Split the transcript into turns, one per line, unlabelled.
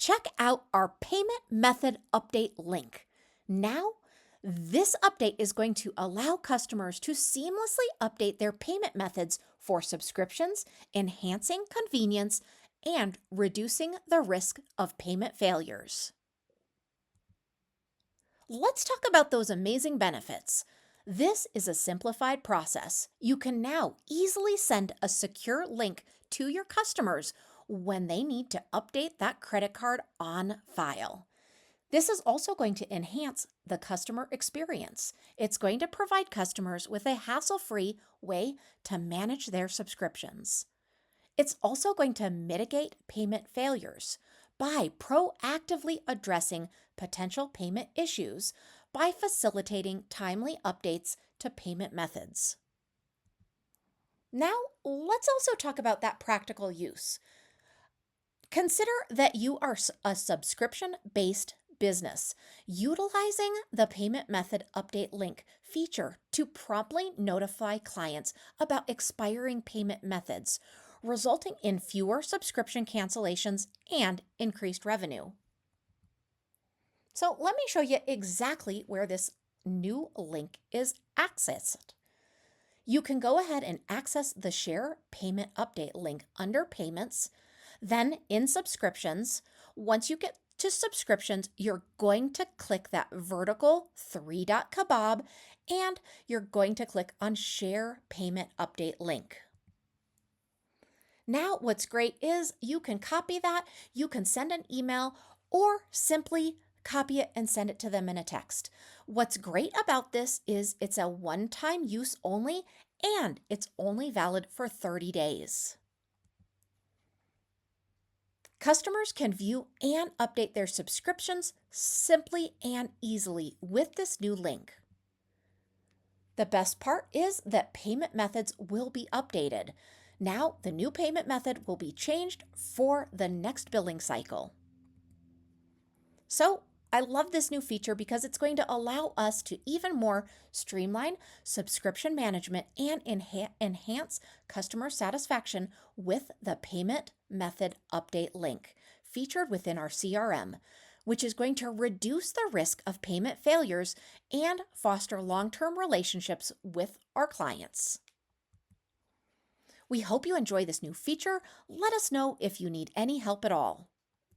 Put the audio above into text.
check out our payment method update link. Now, this update is going to allow customers to seamlessly update their payment methods for subscriptions, enhancing convenience and reducing the risk of payment failures. Let's talk about those amazing benefits. This is a simplified process. You can now easily send a secure link to your customers when they need to update that credit card on file. This is also going to enhance the customer experience. It's going to provide customers with a hassle-free way to manage their subscriptions. It's also going to mitigate payment failures by proactively addressing potential payment issues by facilitating timely updates to payment methods. Now, let's also talk about that practical use. Consider that you are a subscription based business, utilizing the payment method update link feature to promptly notify clients about expiring payment methods, resulting in fewer subscription cancellations and increased revenue. So, let me show you exactly where this new link is accessed. You can go ahead and access the Share Payment Update link under Payments. Then in Subscriptions, once you get to Subscriptions, you're going to click that vertical three-dot kebab and you're going to click on Share Payment Update link. Now, what's great is you can copy that, you can send an email, or simply copy it and send it to them in a text. What's great about this is it's a one-time use only and it's only valid for 30 days. Customers can view and update their subscriptions simply and easily with this new link. The best part is that payment methods will be updated. Now, the new payment method will be changed for the next billing cycle. So, I love this new feature because it's going to allow us to even more streamline subscription management and enhance customer satisfaction with the payment method update link featured within our CRM, which is going to reduce the risk of payment failures and foster long-term relationships with our clients. We hope you enjoy this new feature. Let us know if you need any help at all.